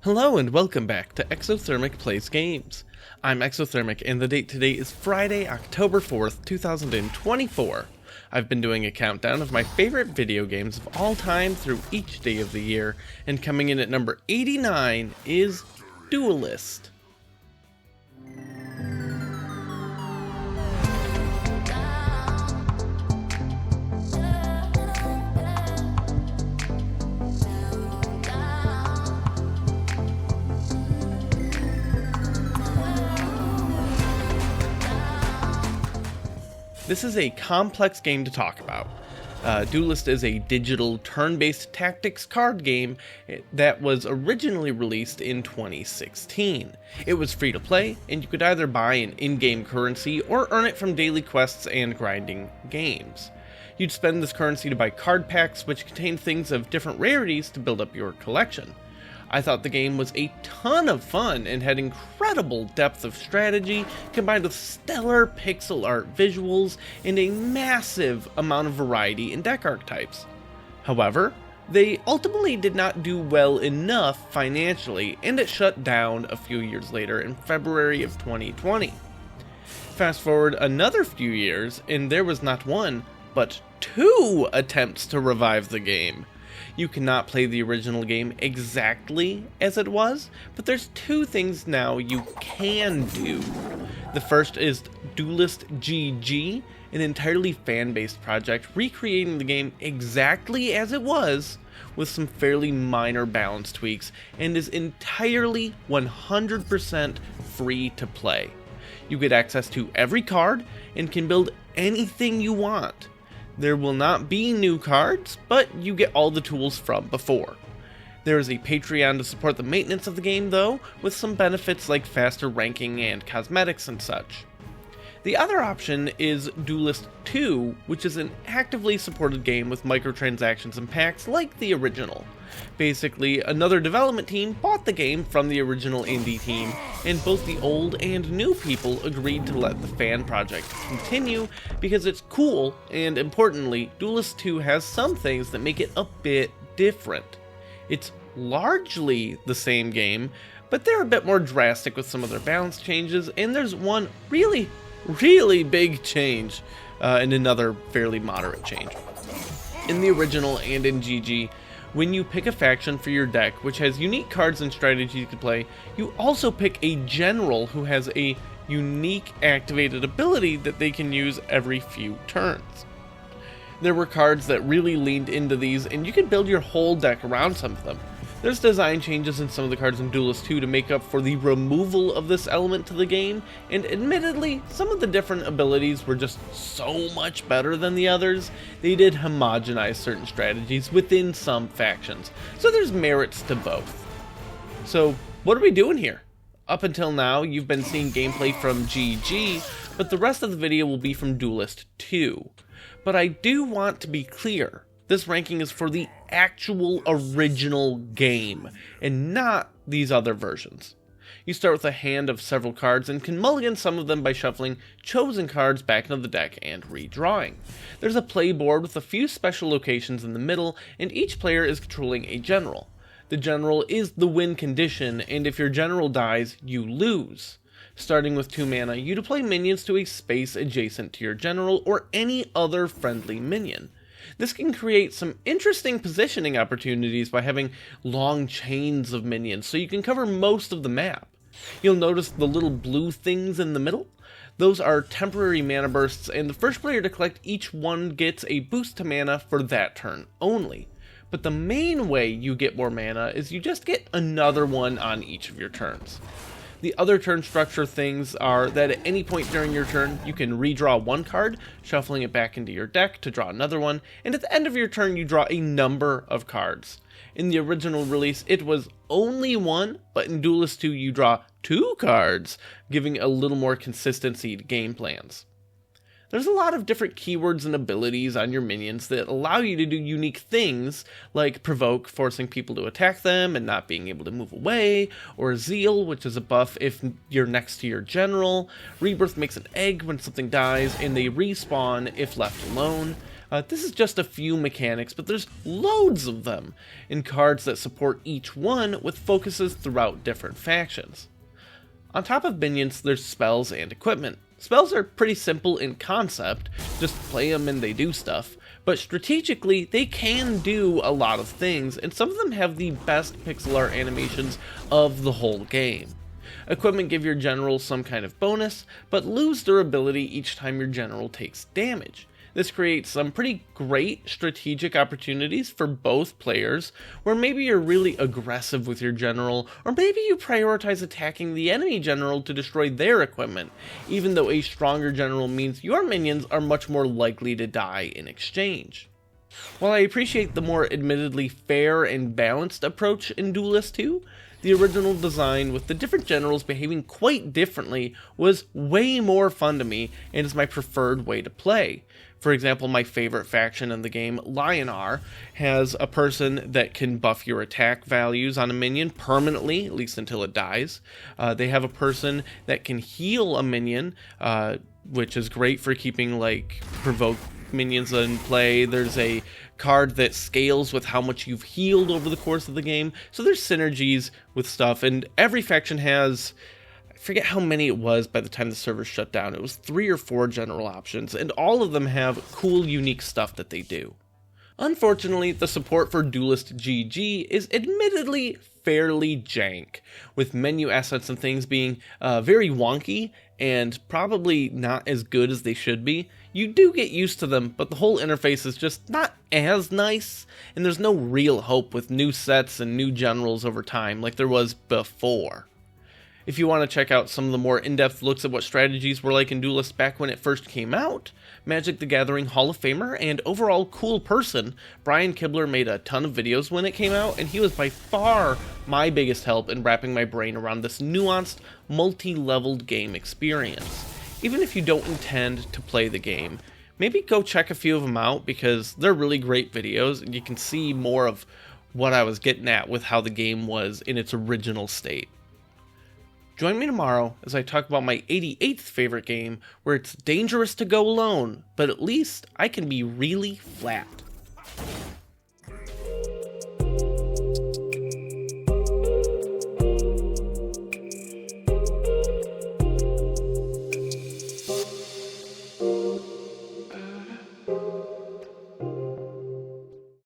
Hello and welcome back to Exothermic Plays Games. I'm Exothermic and the date today is Friday, October 4th, 2024. I've been doing a countdown of my favorite video games of all time through each day of the year, and coming in at number 89 is Duelyst. This is a complex game to talk about. Duelyst is a digital turn-based tactics card game that was originally released in 2016. It was free to play, and you could either buy an in-game currency or earn it from daily quests and grinding games. You'd spend this currency to buy card packs, which contained things of different rarities to build up your collection. I thought the game was a ton of fun and had incredible depth of strategy combined with stellar pixel art visuals and a massive amount of variety in deck archetypes. However, they ultimately did not do well enough financially, and it shut down a few years later in February of 2020. Fast forward another few years, and there was not one, but two attempts to revive the game. You cannot play the original game exactly as it was, but there's two things now you can do. The first is Duelyst GG, an entirely fan-based project recreating the game exactly as it was, with some fairly minor balance tweaks, and is entirely 100% free to play. You get access to every card and can build anything you want. There will not be new cards, but you get all the tools from before. There is a Patreon to support the maintenance of the game though, with some benefits like faster ranking and cosmetics and such. The other option is Duelyst 2, which is an actively supported game with microtransactions and packs like the original. Basically, another development team bought the game from the original indie team, and both the old and new people agreed to let the fan project continue because it's cool, and importantly, Duelyst 2 has some things that make it a bit different. It's largely the same game, but they're a bit more drastic with some of their balance changes, and there's one really big change, and another fairly moderate change. In the original and in GG, when you pick a faction for your deck, which has unique cards and strategies you can play, you also pick a general who has a unique activated ability that they can use every few turns. There were cards that really leaned into these, and you could build your whole deck around some of them. There's design changes in some of the cards in Duelyst 2 to make up for the removal of this element to the game, and admittedly, some of the different abilities were just so much better than the others. They did homogenize certain strategies within some factions, so there's merits to both. So, what are we doing here? Up until now, you've been seeing gameplay from GG, but the rest of the video will be from Duelyst 2. But I do want to be clear. This ranking is for the actual original game, and not these other versions. You start with a hand of several cards and can mulligan some of them by shuffling chosen cards back into the deck and redrawing. There's a play board with a few special locations in the middle, and each player is controlling a general. The general is the win condition, and if your general dies, you lose. Starting with 2 mana, you deploy minions to a space adjacent to your general or any other friendly minion. This can create some interesting positioning opportunities by having long chains of minions, so you can cover most of the map. You'll notice the little blue things in the middle? Those are temporary mana bursts, and the first player to collect each one gets a boost to mana for that turn only. But the main way you get more mana is you just get another one on each of your turns. The other turn structure things are that at any point during your turn, you can redraw one card, shuffling it back into your deck to draw another one, and at the end of your turn you draw a number of cards. In the original release, it was only one, but in Duelyst 2 you draw 2 cards, giving a little more consistency to game plans. There's a lot of different keywords and abilities on your minions that allow you to do unique things, like Provoke, forcing people to attack them and not being able to move away, or Zeal, which is a buff if you're next to your general. Rebirth makes an egg when something dies, and they respawn if left alone. This is just a few mechanics, but there's loads of them in cards that support each one with focuses throughout different factions. On top of minions, there's spells and equipment. Spells are pretty simple in concept, just play them and they do stuff, but strategically they can do a lot of things, and some of them have the best pixel art animations of the whole game. Equipment give your general some kind of bonus, but lose durability each time your general takes damage. This creates some pretty great strategic opportunities for both players, where maybe you're really aggressive with your general, or maybe you prioritize attacking the enemy general to destroy their equipment, even though a stronger general means your minions are much more likely to die in exchange. While I appreciate the more admittedly fair and balanced approach in Duelyst 2, the original design with the different generals behaving quite differently was way more fun to me and is my preferred way to play. For example, my favorite faction in the game, Lionar, has a person that can buff your attack values on a minion permanently, at least until it dies. They have a person that can heal a minion, which is great for keeping provoked minions in play. There's a card that scales with how much you've healed over the course of the game, so there's synergies with stuff, and every faction has, I forget how many it was by the time the server shut down. It was 3 or 4 general options, and all of them have cool, unique stuff that they do. Unfortunately, the support for Duelyst GG is admittedly fairly jank, with menu assets and things being very wonky and probably not as good as they should be. You do get used to them, but the whole interface is just not as nice, and there's no real hope with new sets and new generals over time like there was before. If you want to check out some of the more in-depth looks at what strategies were like in Duelyst back when it first came out, Magic the Gathering Hall of Famer and overall cool person, Brian Kibler made a ton of videos when it came out, and he was by far my biggest help in wrapping my brain around this nuanced, multi-leveled game experience. Even if you don't intend to play the game, maybe go check a few of them out because they're really great videos and you can see more of what I was getting at with how the game was in its original state. Join me tomorrow as I talk about my 88th favorite game where it's dangerous to go alone, but at least I can be really flat.